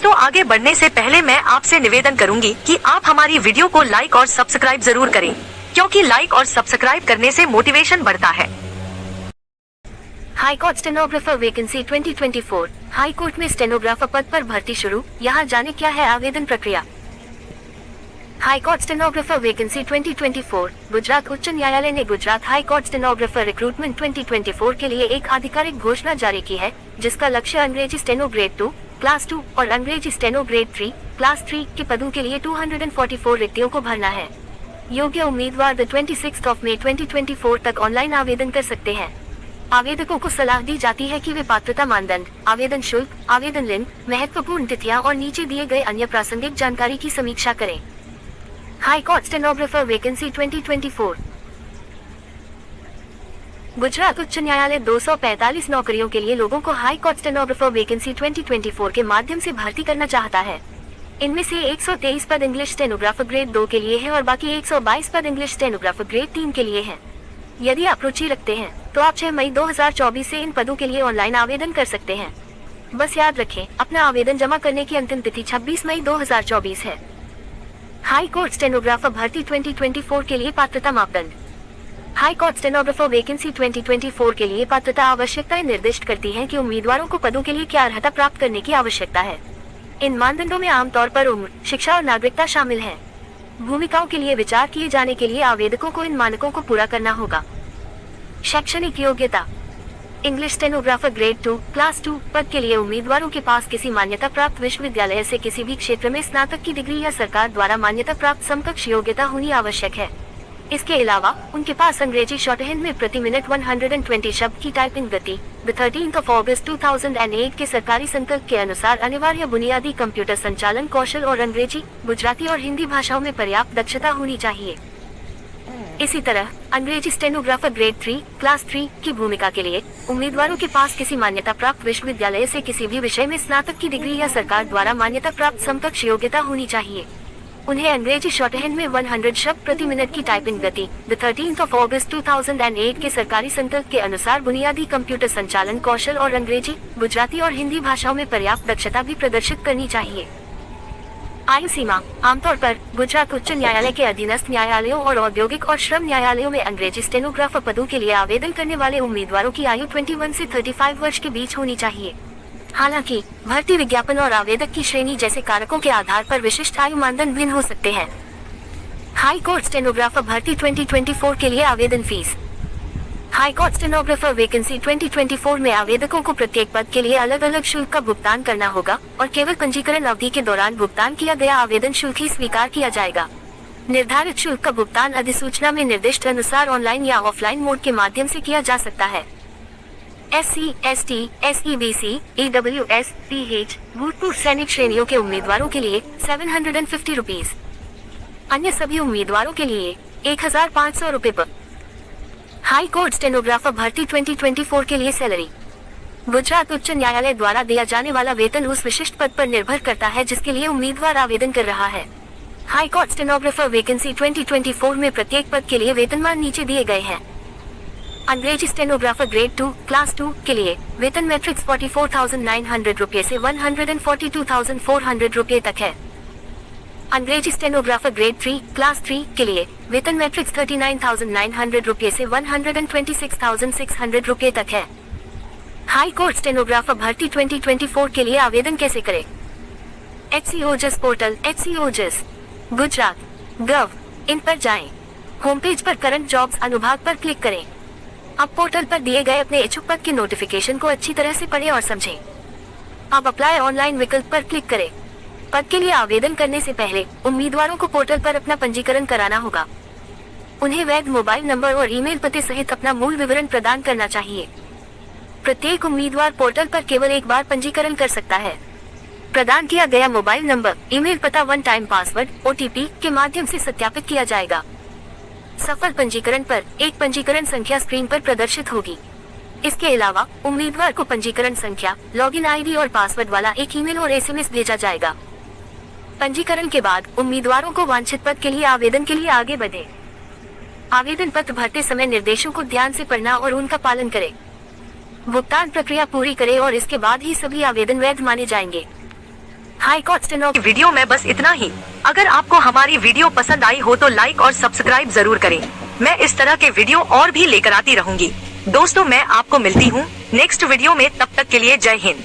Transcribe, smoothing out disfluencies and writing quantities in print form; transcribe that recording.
तो आगे बढ़ने से पहले मैं आपसे निवेदन करूंगी कि आप हमारी वीडियो को लाइक और सब्सक्राइब जरूर करें, क्योंकि लाइक और सब्सक्राइब करने से मोटिवेशन बढ़ता है। High court stenographer vacancy 2024। High court में स्टेनोग्राफर पद पर भर्ती शुरू, यहाँ जाने क्या है आवेदन प्रक्रिया। High court stenographer vacancy 2024। Gujarat उच्च न्यायालय ने Gujarat high court stenographer recruitment 2024 के लिए एक आधिकारिक घोषणा जारी की है, जिसका लक्ष्य अंग्रेजी स्टेनो ग्रेड 2, क्लास 2 और अंग्रेजी स्टेनो ग्रेड 3, क्लास 3 के पदों के लिए 244 रिक्तियों को भरना है। योग्य उम्मीदवार 26 मई 2024 तक ऑनलाइन आवेदन कर सकते हैं। आवेदकों को सलाह दी जाती है कि वे पात्रता मानदंड, आवेदन शुल्क, आवेदन लिंक, महत्वपूर्ण तिथियां और नीचे दिए गए अन्य प्रासंगिक जानकारी की समीक्षा करें। High court stenographer vacancy 2024। Gujarat उच्च न्यायालय 245 नौकरियों के लिए लोगों को हाई कोर्ट स्टेनोग्राफर वैकेंसी 2024 के माध्यम से भर्ती करना चाहता है। इनमें से 123 पद इंग्लिश स्टेनोग्राफर ग्रेड 2 के लिए है और बाकी 122 पद इंग्लिश स्टेनोग्राफर ग्रेड 3 के लिए हैं। यदि आप रुचि रखते हैं तो आप 6 मई 2024 से इन पदों के लिए ऑनलाइन आवेदन कर सकते हैं। बस याद रखें, अपना आवेदन जमा करने की अंतिम तिथि 26 मई 2024 है। हाई कोर्ट स्टेनोग्राफर भर्ती 2024 के लिए पात्रता मापदंड। हाई कोर्ट स्टेनोग्राफर वैकेंसी 2024 के लिए पात्रता आवश्यकताएं निर्दिष्ट करती हैं कि उम्मीदवारों को पदों के लिए क्या अर्हता प्राप्त करने की आवश्यकता है। इन मानदंडों में आमतौर पर उम्र, शिक्षा और नागरिकता शामिल है। भूमिकाओं के लिए विचार किए जाने के लिए आवेदकों को इन मानकों को पूरा करना होगा। शैक्षणिक योग्यता। इंग्लिश स्टेनोग्राफर ग्रेड 2, क्लास 2 पद के लिए उम्मीदवारों के पास किसी मान्यता प्राप्त विश्वविद्यालय से किसी भी क्षेत्र में स्नातक की डिग्री या सरकार द्वारा मान्यता प्राप्त समकक्ष योग्यता होनी आवश्यक है। इसके अलावा उनके पास अंग्रेजी शॉर्टहैंड में प्रति मिनट 120 शब्द की टाइपिंग गति 13 अगस्त 2008 के सरकारी संकल्प के अनुसार अनिवार्य बुनियादी कंप्यूटर संचालन कौशल और अंग्रेजी, गुजराती और हिंदी भाषाओं में पर्याप्त दक्षता होनी चाहिए। इसी तरह अंग्रेजी स्टेनोग्राफर ग्रेड 3, क्लास 3 की भूमिका के लिए उम्मीदवारों के पास किसी मान्यता प्राप्त विश्वविद्यालय से किसी भी विषय में स्नातक की डिग्री या सरकार द्वारा मान्यता प्राप्त समकक्ष योग्यता होनी चाहिए। उन्हें अंग्रेजी शॉर्टहैंड में 100 शब्द प्रति मिनट की टाइपिंग गति 13 अगस्त 2008 के सरकारी संकल्प के अनुसार बुनियादी कंप्यूटर संचालन कौशल और अंग्रेजी, गुजराती और हिंदी भाषाओं में पर्याप्त दक्षता भी प्रदर्शित करनी चाहिए। आयु सीमा। आमतौर पर गुजरात उच्च न्यायालय के अधीनस्थ न्यायालयों और औद्योगिक और श्रम न्यायालयों में अंग्रेजी स्टेनोग्राफर पदों के लिए आवेदन करने वाले उम्मीदवारों की आयु 21 से 35 वर्ष के बीच होनी चाहिए। हालांकि भर्ती विज्ञापन और आवेदक की श्रेणी जैसे कारकों के आधार पर विशिष्ट आयु मानदंड भिन्न हो सकते हैं। हाई कोर्ट स्टेनोग्राफर भर्ती 2024 के लिए आवेदन fees. High court stenographer vacancy 2024 में आवेदकों को प्रत्येक पद के लिए अलग अलग शुल्क का भुगतान करना होगा और केवल पंजीकरण अवधि के दौरान भुगतान किया गया आवेदन शुल्क ही स्वीकार किया जाएगा। निर्धारित शुल्क का भुगतान अधिसूचना में निर्दिष्ट अनुसार ऑनलाइन या ऑफलाइन मोड के माध्यम से किया जा सकता है। SC, ST, SEBC, EWS, PH, भूतपूर्व सैनिक श्रेणियों के उम्मीदवारों के लिए 750 रुपीज। अन्य सभी उम्मीदवारों के लिए 1500 रुपए पर। हाई कोर्ट स्टेनोग्राफर भर्ती 2024 के लिए सैलरी। गुजरात उच्च न्यायालय द्वारा दिया जाने वाला वेतन उस विशिष्ट पद पर निर्भर करता है जिसके लिए उम्मीदवार आवेदन कर रहा है। हाई कोर्ट स्टेनोग्राफर वैकेंसी 2024 में प्रत्येक पद के लिए वेतनमान नीचे दिए गए हैं। अंग्रेजी स्टेनोग्राफर ग्रेड 2, क्लास 2 के लिए वेतन मैट्रिक्स 44,900 रुपये से 142,400 रुपये तक है। अंग्रेजी स्टेनोग्राफर ग्रेड 3, क्लास 3 के लिए वेतन मैट्रिक्स 39,900 रुपये से 126,600 रुपये तक है। हाई कोर्ट स्टेनोग्राफर भर्ती 2024 के लिए आवेदन कैसे करें? HCOJS पोर्टल, HCOJS गुजरात गव इन पर जाएं। होम पेज पर करंट जॉब्स अनुभाग पर क्लिक करें। अब पोर्टल पर दिए गए अपने इच्छुक पद के नोटिफिकेशन को अच्छी तरह से पढ़ें और समझें। अब अप्लाई ऑनलाइन विकल्प पर क्लिक करें। पद के लिए आवेदन करने से पहले उम्मीदवारों को पोर्टल पर अपना पंजीकरण कराना होगा। उन्हें वैध मोबाइल नंबर और ईमेल पते सहित अपना मूल विवरण प्रदान करना चाहिए। प्रत्येक उम्मीदवार पोर्टल पर केवल एक बार पंजीकरण कर सकता है। प्रदान किया गया मोबाइल नंबर, ईमेल पता, वन टाइम पासवर्ड, OTP के माध्यम से सत्यापित किया जाएगा। सफल पंजीकरण पर एक पंजीकरण संख्या स्क्रीन पर प्रदर्शित होगी। इसके अलावा उम्मीदवार को पंजीकरण संख्या, लॉगिन ID और पासवर्ड वाला एक ईमेल और SMS भेजा जाएगा। पंजीकरण के बाद उम्मीदवारों को वांछित पद के लिए आवेदन के लिए आगे बढ़े। आवेदन पत्र भरते समय निर्देशों को ध्यान से पढ़ना और उनका पालन करें। भुगतान प्रक्रिया पूरी करें और इसके बाद ही सभी आवेदन वैध माने जाएंगे। हाई कोर्ट स्टेनोग्राफर वीडियो में बस इतना ही। अगर आपको हमारी वीडियो पसंद आई हो तो लाइक और सब्सक्राइब जरूर करें। मैं इस तरह के वीडियो और भी लेकर आती रहूंगी। दोस्तों मैं आपको मिलती हूँ नेक्स्ट वीडियो में, तब तक के लिए जय हिंद।